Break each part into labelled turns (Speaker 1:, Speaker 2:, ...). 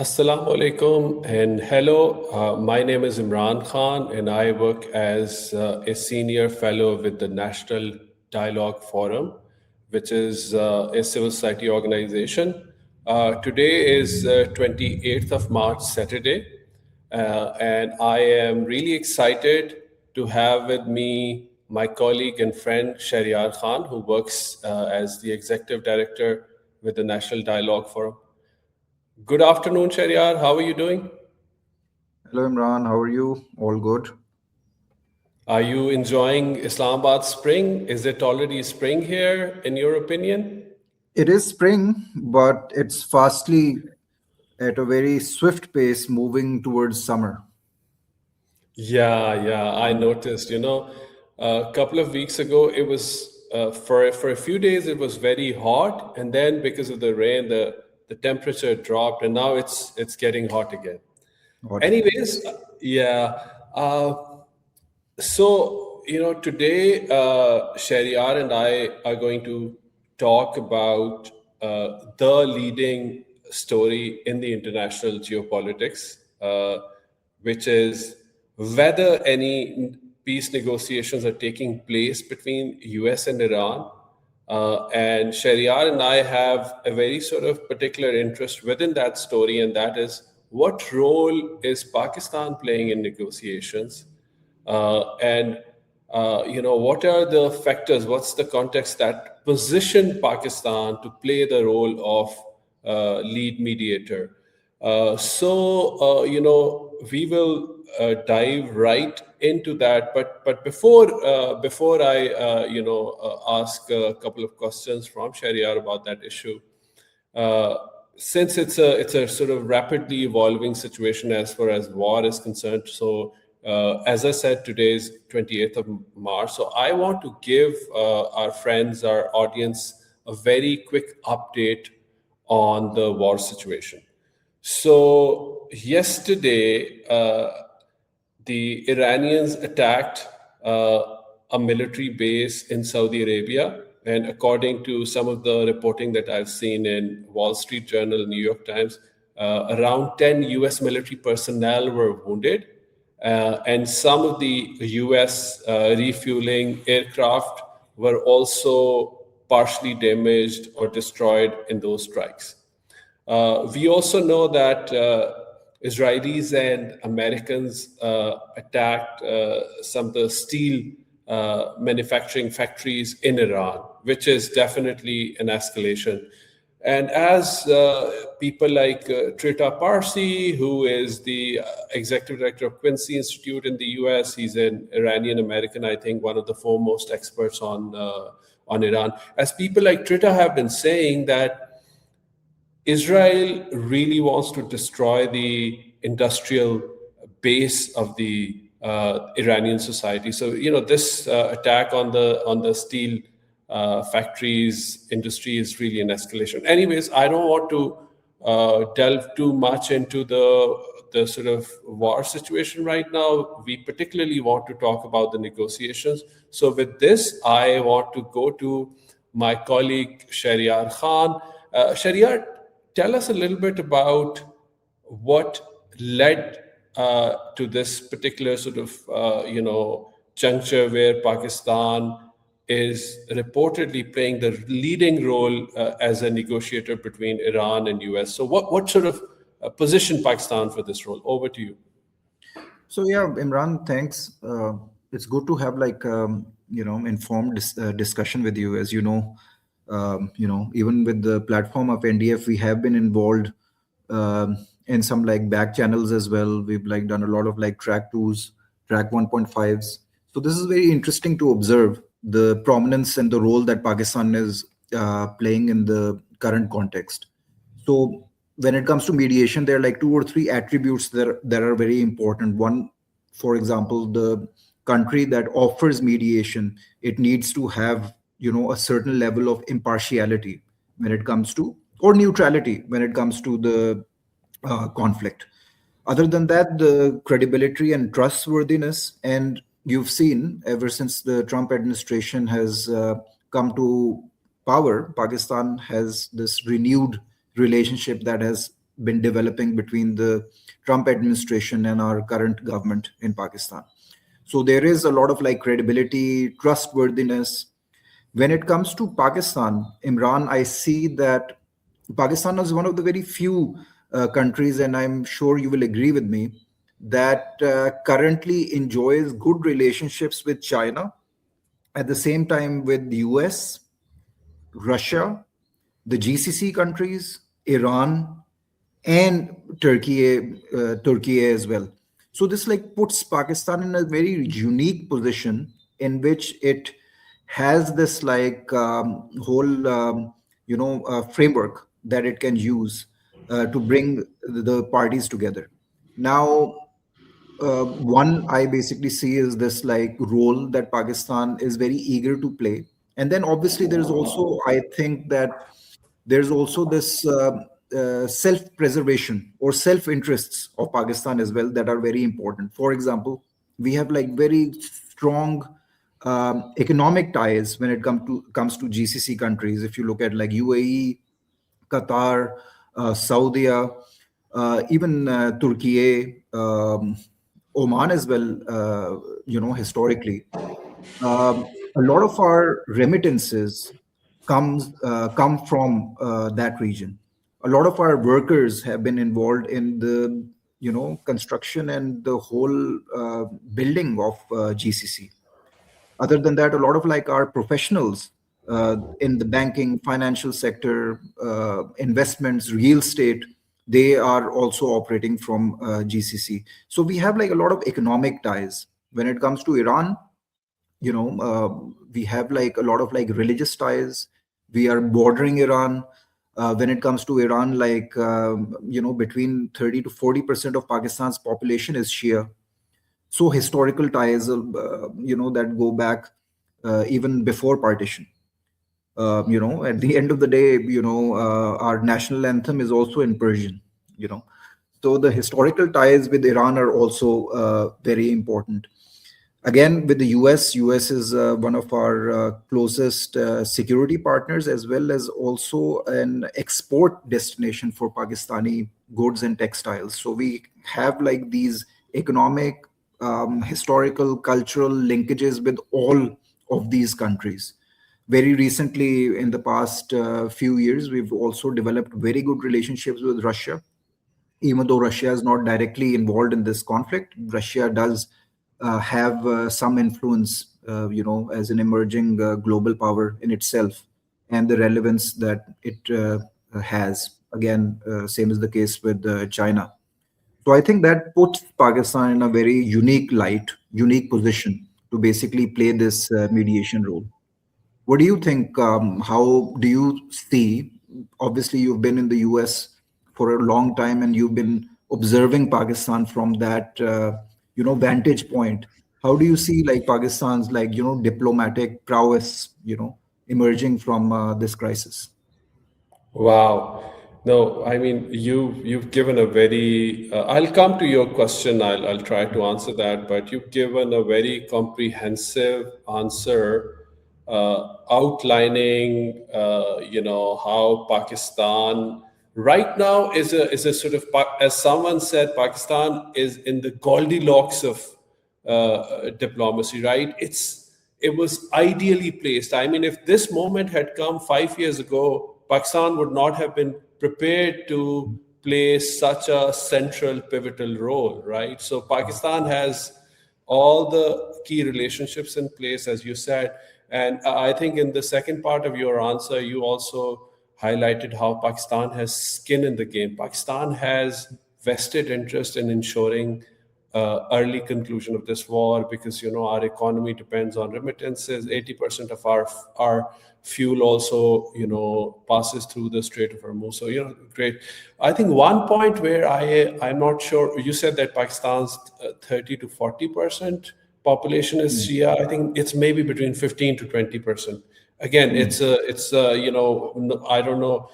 Speaker 1: Assalamu alaikum and hello. My name is Imran Khan and I work as a senior fellow with the National Dialogue Forum, which is a civil society organization. Today is 28th of March, Saturday, and I am really excited to have with me my colleague and friend Sheharyar Khan, who works as the executive director with the National Dialogue Forum. Good afternoon, Sharyar. How are you doing?
Speaker 2: Hello Imran, how are you? All good?
Speaker 1: Are you enjoying Islamabad spring? Is it already spring here, in your opinion?
Speaker 2: It is spring, but it's fastly at a very swift pace moving towards summer.
Speaker 1: Yeah, I noticed. A couple of weeks ago, it was for a few days it was very hot, and then because of the rain, the temperature dropped, and now it's getting hot again.
Speaker 2: Hot again.
Speaker 1: Anyways, yeah. Uh, So, today Shariar and I are going to talk about the leading story in the international geopolitics, which is whether any peace negotiations are taking place between US and Iran. And Shariar and I have a very sort of particular interest within that story, and that is what role is Pakistan playing in negotiations? And what are the factors, what's the context that position Pakistan to play the role of lead mediator? We will dive right into that, but before I ask a couple of questions from Shariar about that issue, uh, since it's a sort of rapidly evolving situation as far as war is concerned. So, as I said, today is 28th of March. So I want to give our friends, our audience, a very quick update on the war situation. So yesterday, the Iranians attacked a military base in Saudi Arabia. And according to some of the reporting that I've seen in Wall Street Journal, New York Times, around 10 US military personnel were wounded. And some of the US refueling aircraft were also partially damaged or destroyed in those strikes. We also know that Israelis and Americans attacked some of the steel manufacturing factories in Iran, which is definitely an escalation. And as people like Trita Parsi, who is the executive director of Quincy Institute in the US, he's an Iranian American, I think one of the foremost experts on Iran. As people like Trita have been saying that Israel really wants to destroy the industrial base of the Iranian society. So this attack on the steel factories industry is really an escalation. Anyways, I don't want to delve too much into the sort of war situation right now. We particularly want to talk about the negotiations. So with this, I want to go to my colleague Sheharyar Khan. Sheharyar, tell us a little bit about what led to this particular sort of juncture where Pakistan is reportedly playing the leading role as a negotiator between Iran and US. So what sort of position Pakistan for this role? Over to you.
Speaker 2: So yeah, Imran, thanks. It's good to have informed discussion with you. As even with the platform of NDF, we have been involved in some back channels as well. We've done a lot of track 2s, track 1.5s. So this is very interesting to observe the prominence and the role that Pakistan is playing in the current context. So when it comes to mediation, there are 2 or 3 attributes that are very important. One, for example, the country that offers mediation, it needs to have a certain level of impartiality when it comes to, or neutrality when it comes to the conflict. Other than that, the credibility and trustworthiness, and you've seen ever since the Trump administration has come to power, Pakistan has this renewed relationship that has been developing between the Trump administration and our current government in Pakistan. So there is a lot of like credibility, trustworthiness. When it comes to Pakistan, Imran, I see that Pakistan is one of the very few countries, and I'm sure you will agree with me, that currently enjoys good relationships with China, at the same time with the US, Russia, the GCC countries, Iran, and Turkey as well. So this like puts Pakistan in a very unique position in which it has this like whole framework that it can use to bring the parties together. Now, one I basically see is this like role that Pakistan is very eager to play. And then obviously there's also, I think that there's also this self-preservation or self-interests of Pakistan as well that are very important. For example, we have like very strong economic ties when it comes to GCC countries. If you look at like UAE, Qatar, Saudi, even Turkey, Oman as well, historically. A lot of our remittances come from that region. A lot of our workers have been involved in the construction and the whole building of GCC. Other than that, a lot of like our professionals in the banking, financial sector, investments, real estate, they are also operating from GCC. So we have like a lot of economic ties. When it comes to Iran, we have like a lot of like religious ties. We are bordering Iran. When it comes to Iran, like between 30 to 40% of Pakistan's population is Shia. So historical ties, that go back even before partition. At the end of the day, our national anthem is also in Persian. you know so the historical ties with Iran are also very important. Again, with the US is one of our closest security partners, as well as also an export destination for Pakistani goods and textiles. So we have like these economic, historical, cultural linkages with all of these countries. Very recently, in the past few years, we've also developed very good relationships with Russia. Even though Russia is not directly involved in this conflict, Russia does have some influence, as an emerging global power in itself, and the relevance that it has. Again, same is the case with China. So I think that puts Pakistan in a very unique light, unique position to basically play this mediation role. What do you think? How do you see? Obviously, you've been in the US for a long time, and you've been observing Pakistan from that, vantage point. How do you see like Pakistan's like diplomatic prowess, emerging from this crisis?
Speaker 1: Wow. No, I mean you've given a very. I'll come to your question. I'll try to answer that, but you've given a very comprehensive answer, outlining how Pakistan right now is a sort of, as someone said, Pakistan is in the Goldilocks of diplomacy, right? It was ideally placed. I mean, if this moment had come 5 years ago, Pakistan would not have been prepared to play such a central, pivotal role, right? So Pakistan has all the key relationships in place, as you said. And I think in the second part of your answer, you also highlighted how Pakistan has skin in the game. Pakistan has vested interest in ensuring early conclusion of this war, because our economy depends on remittances. 80% of our fuel also passes through the Strait of Hormuz. So great. I think one point where I'm not sure, you said that Pakistan's 30 to 40% population is Shia. I think it's maybe between 15 to 20%. Again, I don't know,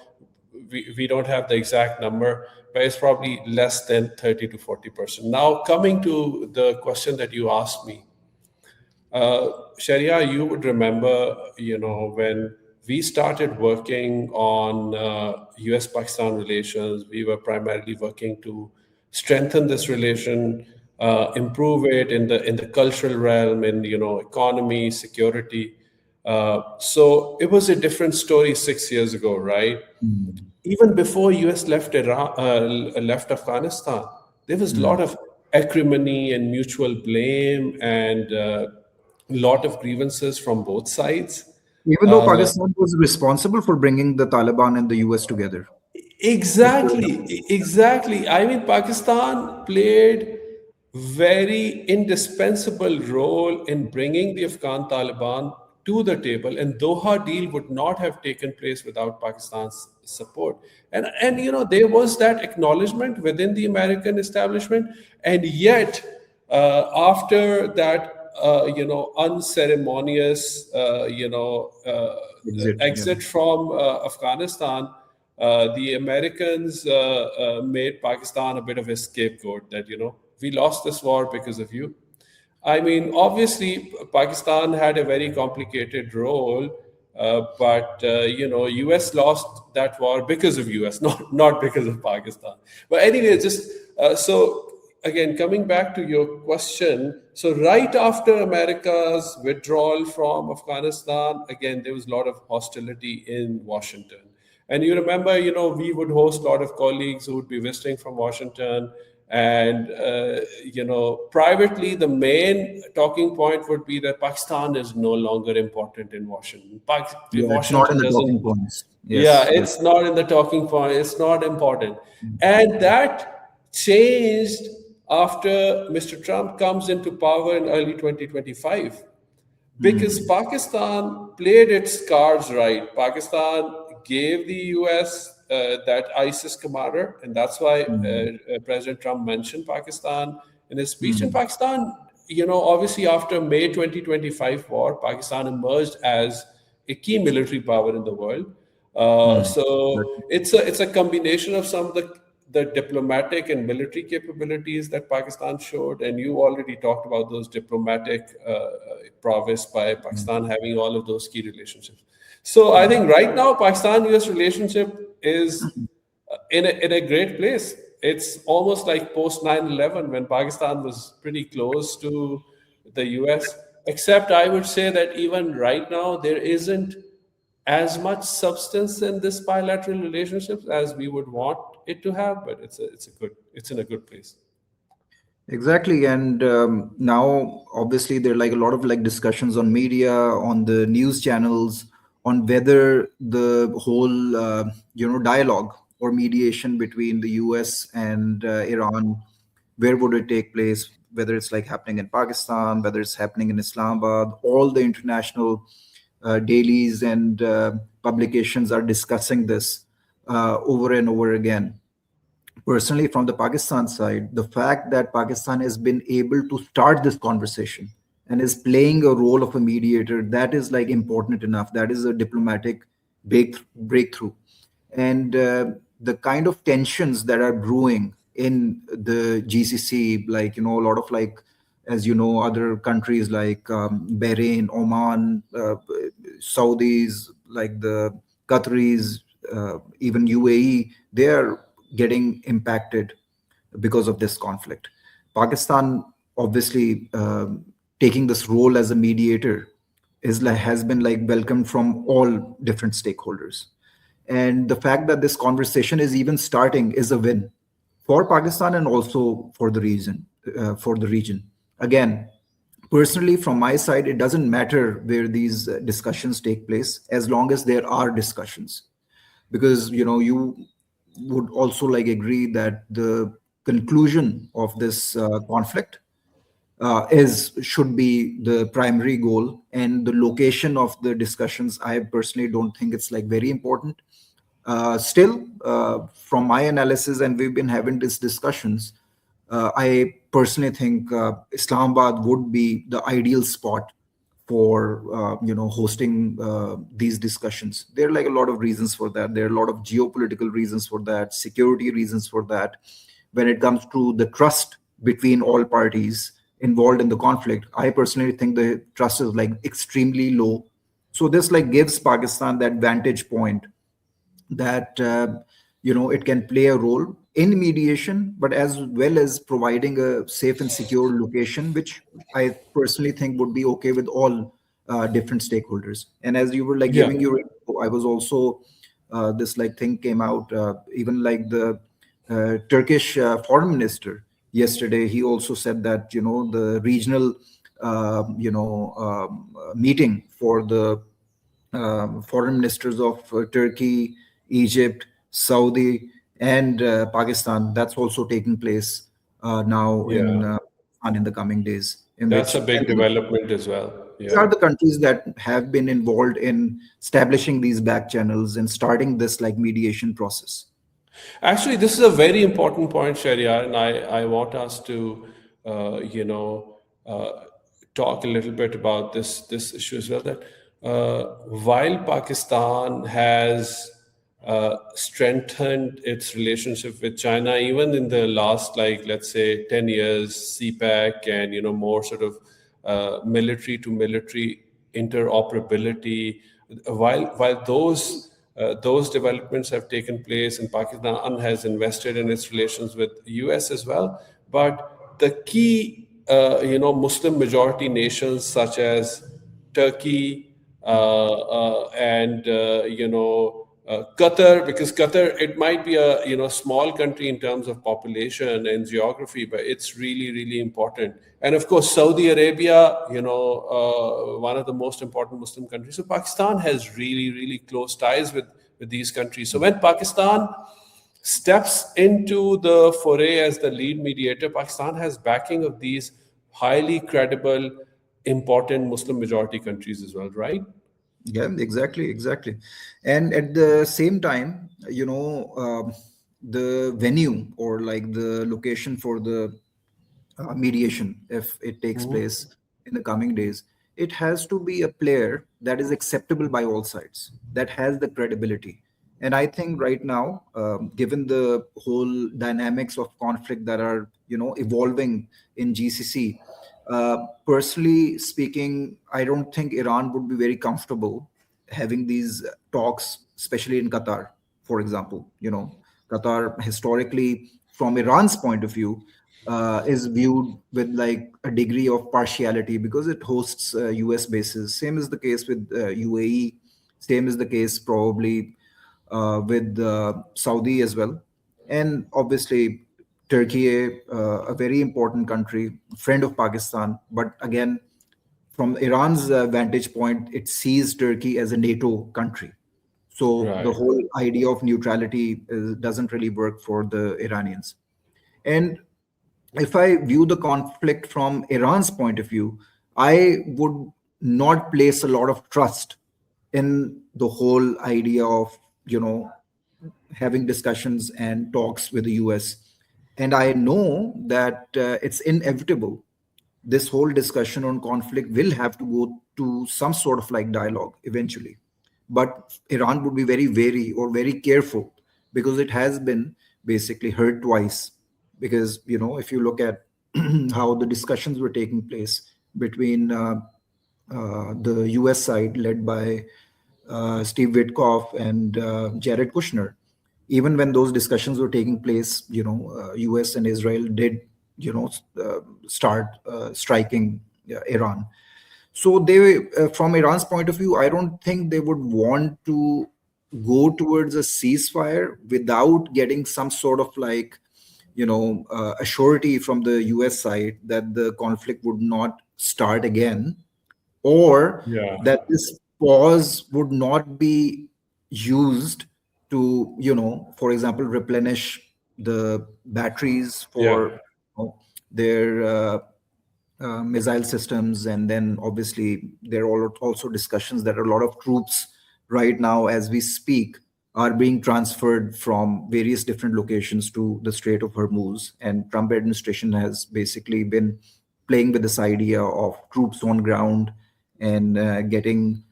Speaker 1: we don't have the exact number, but it's probably less than 30 to 40%. Now, coming to the question that you asked me, Sharia, you would remember, when we started working on US-Pakistan relations. We were primarily working to strengthen this relation, improve it in the cultural realm, in economy, security. So it was a different story 6 years ago, right?
Speaker 2: Mm.
Speaker 1: Even before US left Iran, left Afghanistan, there was a lot
Speaker 2: Mm.
Speaker 1: of acrimony and mutual blame and a lot of grievances from both sides.
Speaker 2: Even though Pakistan was responsible for bringing the Taliban and the US together.
Speaker 1: Exactly. I mean, Pakistan played very indispensable role in bringing the Afghan Taliban to the table, and Doha deal would not have taken place without Pakistan's support. And there was that acknowledgement within the American establishment, and yet after that unceremonious
Speaker 2: Exit. Yeah.
Speaker 1: exit from Afghanistan, the Americans made Pakistan a bit of a scapegoat that, we lost this war because of you. I mean, obviously, Pakistan had a very complicated role, but US lost that war because of US, not because of Pakistan. But anyway, just so again, coming back to your question, so right after America's withdrawal from Afghanistan, again there was a lot of hostility in Washington. And you remember, we would host a lot of colleagues who would be visiting from Washington. And, privately, the main talking point would be that Pakistan is no longer important in Washington.
Speaker 2: Yeah, it's not in
Speaker 1: Washington
Speaker 2: the
Speaker 1: doesn't,
Speaker 2: talking points.
Speaker 1: yeah,
Speaker 2: Yes, yes.
Speaker 1: it's not in the talking point. It's not important. And that changed after Mr. Trump comes into power in early 2025 because
Speaker 2: Mm.
Speaker 1: Pakistan played its cards right. Pakistan gave the US that ISIS commander, and that's why
Speaker 2: Mm.
Speaker 1: President Trump mentioned Pakistan in his speech. And
Speaker 2: Mm.
Speaker 1: Pakistan, obviously after May 2025 war, Pakistan emerged as a key military power in the world.
Speaker 2: Mm.
Speaker 1: So it's a combination of some of the diplomatic and military capabilities that Pakistan showed, and you already talked about those diplomatic prowess by Pakistan having all of those key relationships. So I think right now Pakistan-US relationship is in a great place. It's almost like post 9/11 when Pakistan was pretty close to the US. Except I would say that even right now there isn't as much substance in this bilateral relationships as we would want it to have, but it's in a good place.
Speaker 2: Exactly, and now obviously there are like a lot of like discussions on media, on the news channels, on whether the whole dialogue or mediation between the U.S. and Iran, where would it take place? Whether it's like happening in Pakistan, whether it's happening in Islamabad, all the international dailies and publications are discussing this over and over again. Personally, from the Pakistan side, the fact that Pakistan has been able to start this conversation and is playing a role of a mediator, that is like important enough. That is a diplomatic breakthrough. And the kind of tensions that are brewing in the GCC, like, a lot of like, as you know, other countries like Bahrain, Oman, Saudis, like the Qataris, even UAE, they are getting impacted because of this conflict. Pakistan, obviously, taking this role as a mediator has been like welcomed from all different stakeholders. And the fact that this conversation is even starting is a win for Pakistan and also for the region. Again, personally, from my side, it doesn't matter where these discussions take place as long as there are discussions, because you would also like agree that the conclusion of this conflict is should be the primary goal, and the location of the discussions, I personally don't think it's like very important. Still, from my analysis, and we've been having these discussions, I personally think Islamabad would be the ideal spot for hosting these discussions. There are like a lot of reasons for that. There are a lot of geopolitical reasons for that, security reasons for that. When it comes to the trust between all parties involved in the conflict, I personally think the trust is like extremely low. So this like gives Pakistan that vantage point that it can play a role in mediation, but as well as providing a safe and secure location, which I personally think would be okay with all different stakeholders. And as you were like
Speaker 1: Yeah.
Speaker 2: giving your info, I was also this like thing came out, even like the Turkish foreign minister yesterday, he also said that the regional meeting for the foreign ministers of Turkey, Egypt, Saudi, and Pakistan. That's also taking place now
Speaker 1: Yeah.
Speaker 2: in the coming days. In
Speaker 1: That's a
Speaker 2: which
Speaker 1: big
Speaker 2: and
Speaker 1: development as well.
Speaker 2: these
Speaker 1: Yeah.
Speaker 2: are the countries that have been involved in establishing these back channels and starting this like mediation process.
Speaker 1: Actually, this is a very important point, Sharia, and I want us to, uh, talk a little bit about this issue as well. That while Pakistan has strengthened its relationship with China, even in the last, like, let's say, 10 years, CPEC and more sort of military to military interoperability, while those developments have taken place, and Pakistan has invested in its relations with US as well. But the key, Muslim majority nations such as Turkey and Qatar, because Qatar, it might be a small country in terms of population and geography, but it's really really important. And of course, Saudi Arabia, one of the most important Muslim countries. So Pakistan has really really close ties with these countries. So when Pakistan steps into the foray as the lead mediator, Pakistan has backing of these highly credible, important Muslim majority countries as well, right?
Speaker 2: Yeah, exactly, exactly. And at the same time, the venue or like the location for the mediation, if it takes place in the coming days, it has to be a player that is acceptable by all sides, that has the credibility. And I think right now, given the whole dynamics of conflict that are evolving in GCC, personally speaking, I don't think Iran would be very comfortable having these talks, especially in Qatar, for example. Qatar historically, from Iran's point of view, is viewed with like a degree of partiality because it hosts US bases. Same is the case with UAE. Same is the case probably with Saudi as well. And obviously, Turkey, a very important country, friend of Pakistan. But again, from Iran's vantage point, it sees Turkey as a NATO country. So the
Speaker 1: Right.
Speaker 2: whole idea of neutrality doesn't really work for the Iranians. And if I view the conflict from Iran's point of view, I would not place a lot of trust in the whole idea of, having discussions and talks with the US. And I know that it's inevitable. This whole discussion on conflict will have to go to some sort of like dialogue eventually. But Iran would be very wary or very careful because it has been basically hurt twice. Because, if you look at how the discussions were taking place between the US side led by Steve Witkoff and Jared Kushner, even when those discussions were taking place, US and Israel did, start striking Iran. So from Iran's point of view, I don't think they would want to go towards a ceasefire without getting some sort of like, a surety from the US side that the conflict would not start again, or
Speaker 1: Yeah.
Speaker 2: that this pause would not be used to, for example, replenish the batteries
Speaker 1: Yeah.
Speaker 2: for their missile systems. And then obviously there are also discussions that a lot of troops right now as we speak are being transferred from various different locations to the Strait of Hormuz. And Trump administration has basically been playing with this idea of troops on ground and getting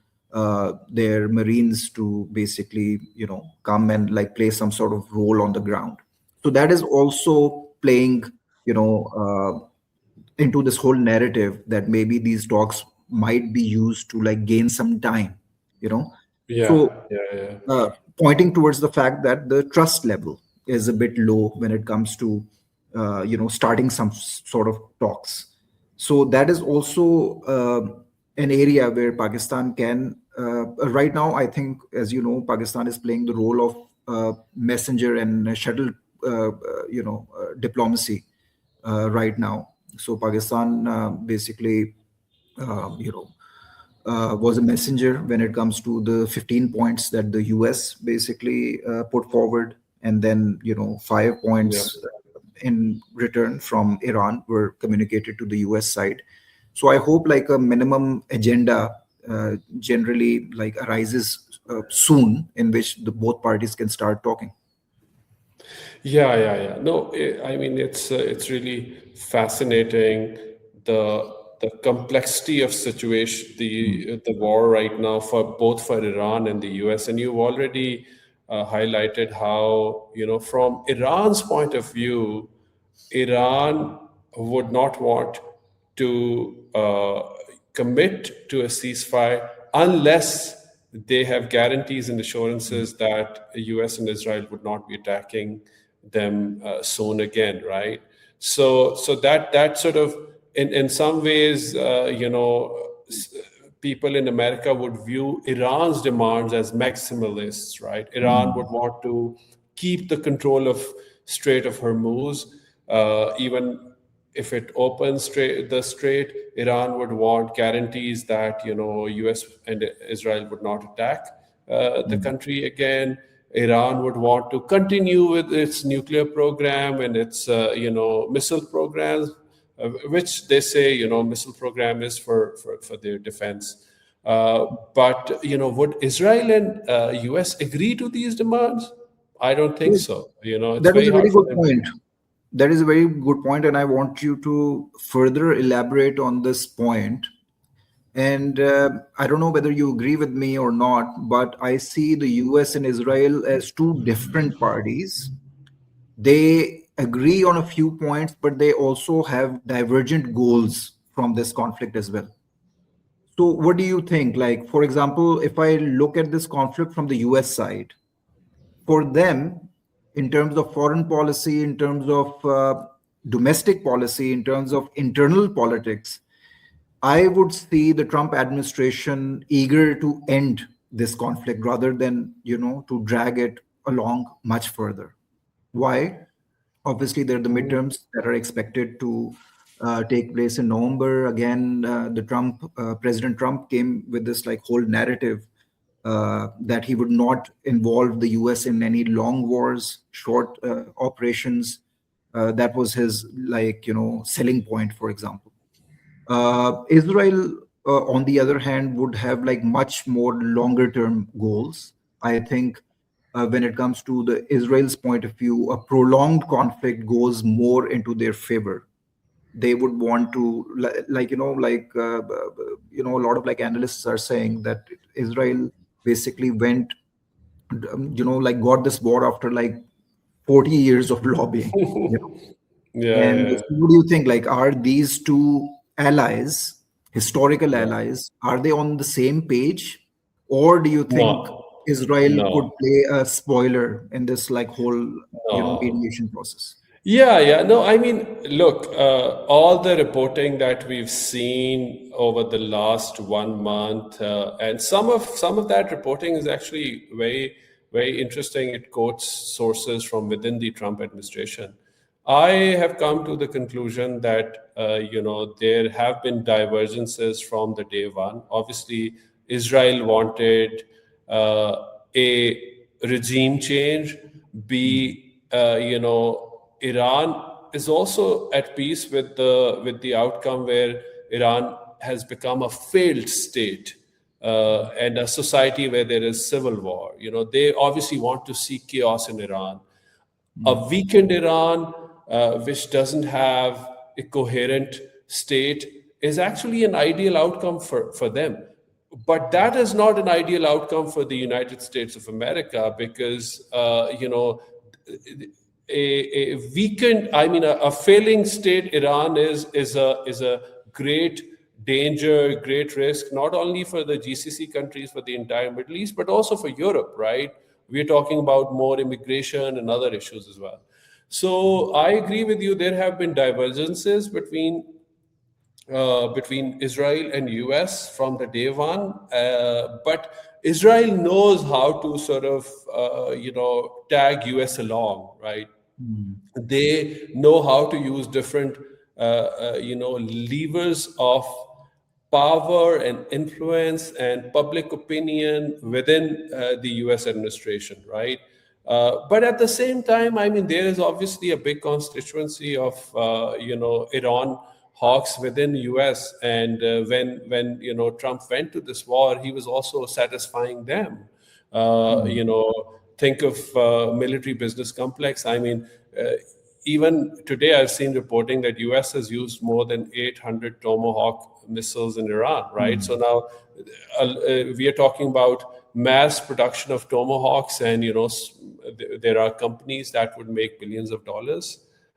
Speaker 2: their Marines to basically, come and like play some sort of role on the ground. So that is also playing, into this whole narrative that maybe these talks might be used to like gain some time. you know.
Speaker 1: Yeah,
Speaker 2: So
Speaker 1: yeah, yeah.
Speaker 2: pointing towards the fact that the trust level is a bit low when it comes to starting some sort of talks. So that is also an area where Pakistan can right now, I think, as you know, Pakistan is playing the role of messenger and shuttle diplomacy right now. So Pakistan basically was a messenger when it comes to the 15 points that the US basically put forward, and then 5 points
Speaker 1: Yeah.
Speaker 2: in return from Iran were communicated to the US side. So I hope like a minimum agenda generally like arises soon, in which the both parties can start talking.
Speaker 1: Yeah, yeah, yeah. No, I mean it's really fascinating the complexity of situation, the war right now for both for Iran and the US, and you've already highlighted how from Iran's point of view, Iran would not want to commit to a ceasefire unless they have guarantees and assurances that the US and Israel would not be attacking them soon again, right? So that sort of in some ways, people in America would view Iran's demands as maximalists, right? Iran would want to keep the control of Strait of Hormuz, even if it opens the strait. Iran would want guarantees that U.S. and Israel would not attack the country again. Iran would want to continue with its nuclear program and its missile programs, which they say missile program is for their defense. But would Israel and U.S. agree to these demands? I don't think so. It's
Speaker 2: That is
Speaker 1: very
Speaker 2: a very
Speaker 1: hard for
Speaker 2: good
Speaker 1: them to
Speaker 2: point.
Speaker 1: do.
Speaker 2: That is a very good point, and I want you to further elaborate on this point. And I don't know whether you agree with me or not, but I see the US and Israel as two different parties. They agree on a few points, but they also have divergent goals from this conflict as well. So, what do you think? Like, for example, if I look at this conflict from the US side, for them, in terms of foreign policy, in terms of domestic policy, in terms of internal politics, I would see the Trump administration eager to end this conflict rather than, to drag it along much further. Why? Obviously, there are the midterms that are expected to take place in November. Again, President Trump came with this like whole narrative that he would not involve the US in any long wars, short operations. That was his selling point, for example. Israel, on the other hand, would have like much more longer term goals. I think when it comes to the Israel's point of view, a prolonged conflict goes more into their favor. They would want to a lot of like analysts are saying that Israel basically went like got this war after like 40 years of lobbying.
Speaker 1: Yeah,
Speaker 2: And
Speaker 1: yeah,
Speaker 2: so what do you think? Like, are these two allies, historical
Speaker 1: yeah.
Speaker 2: allies, are they on the same page? Or do you think
Speaker 1: No,
Speaker 2: Israel could
Speaker 1: no,
Speaker 2: play a spoiler in this like whole,
Speaker 1: no.
Speaker 2: mediation process?
Speaker 1: Yeah, yeah. No, I mean, look, all the reporting that we've seen over the last 1 month, and some of that reporting is actually very, very interesting. It quotes sources from within the Trump administration. I have come to the conclusion that there have been divergences from the day one. Obviously, Israel wanted a regime change. B, Iran is also at peace with the outcome where Iran has become a failed state and a society where there is civil war. They obviously want to see chaos in Iran. A weakened Iran, which doesn't have a coherent state, is actually an ideal outcome for them. But that is not an ideal outcome for the United States of America because, a weakened, I mean, a failing state, Iran is a great danger, great risk, not only for the GCC countries, for the entire Middle East, but also for Europe, right? We're talking about more immigration and other issues as well. So I agree with you. There have been divergences between Israel and US from the day one, but Israel knows how to sort of tag US along, right? They know how to use different levers of power and influence and public opinion within the US administration, right? But at the same time, I mean, there is obviously a big constituency of Iran hawks within US, and when Trump went to this war, he was also satisfying them.
Speaker 2: Mm.
Speaker 1: Think of military business complex. I mean, even today, I've seen reporting that US has used more than 800 Tomahawk missiles in Iran, right? So
Speaker 2: Mm.
Speaker 1: now we are talking about mass production of Tomahawks, and there are companies that would make billions of dollars.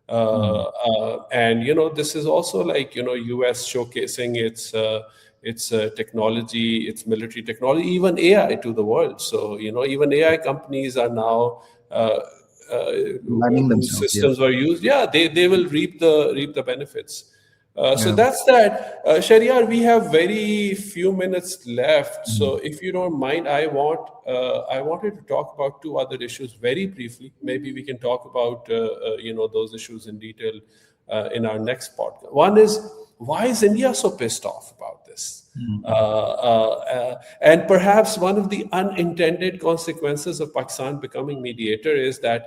Speaker 2: Mm.
Speaker 1: And this is also like US showcasing its technology, its military technology, even AI to the world. So even AI companies are now
Speaker 2: Aligning
Speaker 1: whose
Speaker 2: themselves, yeah.
Speaker 1: systems were used. Yeah, they will reap the benefits. So
Speaker 2: Yeah.
Speaker 1: that's that. Shahriyar, we have very few minutes left. So
Speaker 2: Mm.
Speaker 1: if you don't mind, I wanted to talk about two other issues very briefly. Maybe we can talk about those issues in detail in our next podcast. One is, why is India so pissed off about this?
Speaker 2: Mm.
Speaker 1: And perhaps one of the unintended consequences of Pakistan becoming mediator is that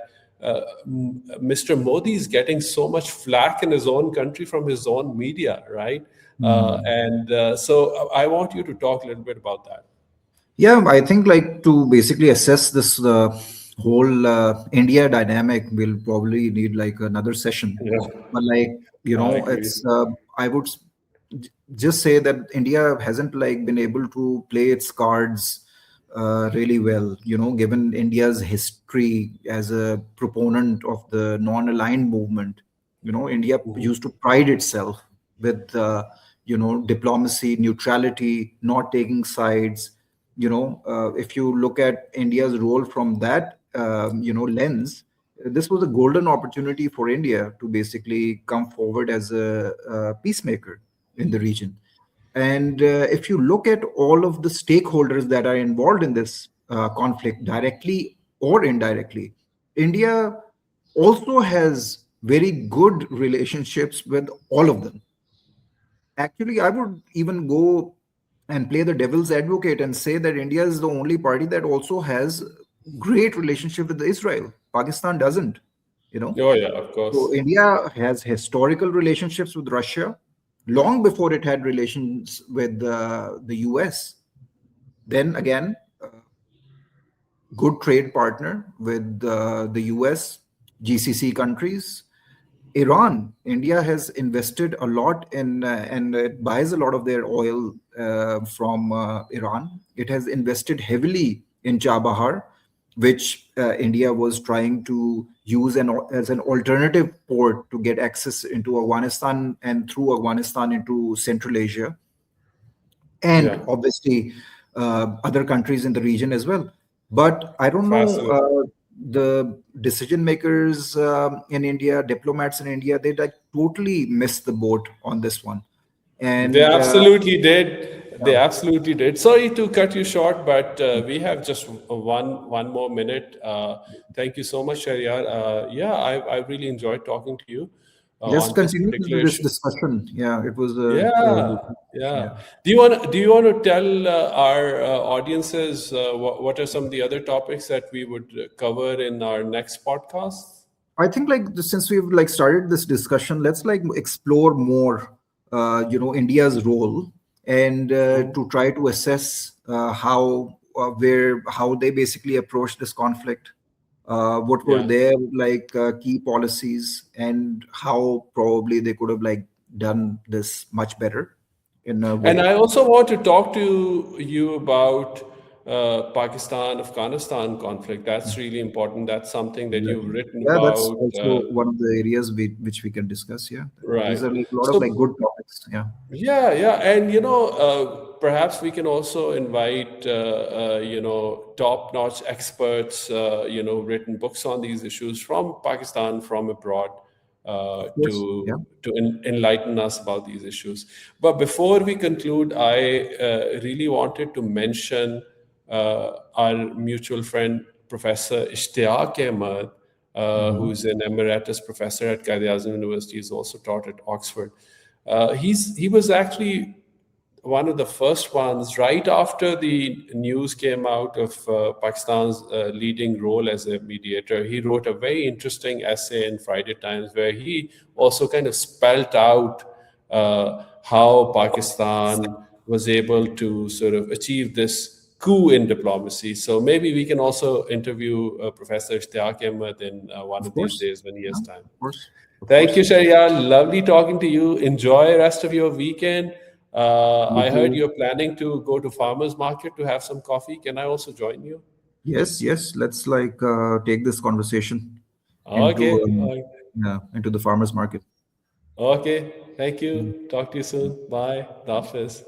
Speaker 1: Mr. Modi is getting so much flack in his own country from his own media, right?
Speaker 2: Mm.
Speaker 1: And so I want you to talk a little bit about that.
Speaker 2: Yeah, I think like to basically assess this whole India dynamic, we'll probably need like another session.
Speaker 1: Yeah,
Speaker 2: But like
Speaker 1: I
Speaker 2: it's
Speaker 1: agree.
Speaker 2: I would just say that India hasn't like been able to play its cards really well. Given India's history as a proponent of the non-aligned movement, India used to pride itself with diplomacy, neutrality, not taking sides. If you look at India's role from that lens, this was a golden opportunity for India to basically come forward as a peacemaker in the region. And if you look at all of the stakeholders that are involved in this conflict, directly or indirectly, India also has very good relationships with all of them. Actually, I would even go and play the devil's advocate and say that India is the only party that also has great relationship with Israel. Pakistan doesn't, you know.
Speaker 1: Oh yeah, of
Speaker 2: So
Speaker 1: course.
Speaker 2: India has historical relationships with Russia long before it had relations with the US. Then again, good trade partner with the US, GCC countries. Iran, India has invested a lot in and it buys a lot of their oil from Iran. It has invested heavily in Chabahar, which India was trying to use as an alternative port to get access into Afghanistan and through Afghanistan into Central Asia, and
Speaker 1: Yeah,
Speaker 2: obviously other countries in the region as well. But I don't know,
Speaker 1: fascinating.
Speaker 2: the decision makers in India, diplomats in India, they like totally missed the boat on this one.
Speaker 1: They
Speaker 2: And
Speaker 1: absolutely did.
Speaker 2: yeah,
Speaker 1: They absolutely did. Sorry to cut you short, but we have just one more minute. Thank you so much, Shahriyar. Yeah, I really enjoyed talking to you
Speaker 2: let's
Speaker 1: on this
Speaker 2: continue
Speaker 1: particular
Speaker 2: this
Speaker 1: issue.
Speaker 2: discussion. Yeah, it was
Speaker 1: Yeah,
Speaker 2: yeah.
Speaker 1: yeah. Do you want to tell our audiences what are some of the other topics that we would cover in our next podcast?
Speaker 2: I think like since we've like started this discussion, let's like explore more, India's role, and
Speaker 1: Mhm.
Speaker 2: to try to assess how they basically approach this conflict, what were
Speaker 1: Yeah.
Speaker 2: their like key policies, and how probably they could have like done this much better in a
Speaker 1: And
Speaker 2: way.
Speaker 1: I also want to talk to you about Pakistan Afghanistan conflict. That's really important. That's something that you've written
Speaker 2: Yeah, that's
Speaker 1: about.
Speaker 2: also one of the areas which we can discuss. Yeah, these
Speaker 1: Right.
Speaker 2: are like a lot of like
Speaker 1: So
Speaker 2: good That's, yeah.
Speaker 1: Yeah, yeah, and perhaps we can also invite top-notch experts, written books on these issues from Pakistan, from abroad,
Speaker 2: Of course. Yeah.
Speaker 1: to enlighten us about these issues. But before we conclude, I really wanted to mention our mutual friend, Professor Ishtiyaq Ahmed, who's an emeritus professor at Quaid-e-Azam University. He's also taught at Oxford. He was actually one of the first ones right after the news came out of Pakistan's leading role as a mediator. He wrote a very interesting essay in Friday Times where he also kind of spelt out how Pakistan was able to sort of achieve this coup in diplomacy. So maybe we can also interview Professor Ishtiyaq Ahmed in one
Speaker 2: Of
Speaker 1: of these
Speaker 2: course.
Speaker 1: days when he
Speaker 2: Yeah.
Speaker 1: has time.
Speaker 2: Of course. Of
Speaker 1: Thank
Speaker 2: course.
Speaker 1: you, Sharyar. Lovely talking to you. Enjoy the rest of your weekend.
Speaker 2: You
Speaker 1: I heard
Speaker 2: too.
Speaker 1: you're planning to go to farmers market to have some coffee. Can I also join you?
Speaker 2: Yes, yes. Let's like take this conversation into
Speaker 1: Okay.
Speaker 2: yeah, into the farmers market.
Speaker 1: Okay. Thank you. Talk to you soon. Bye. Dafis.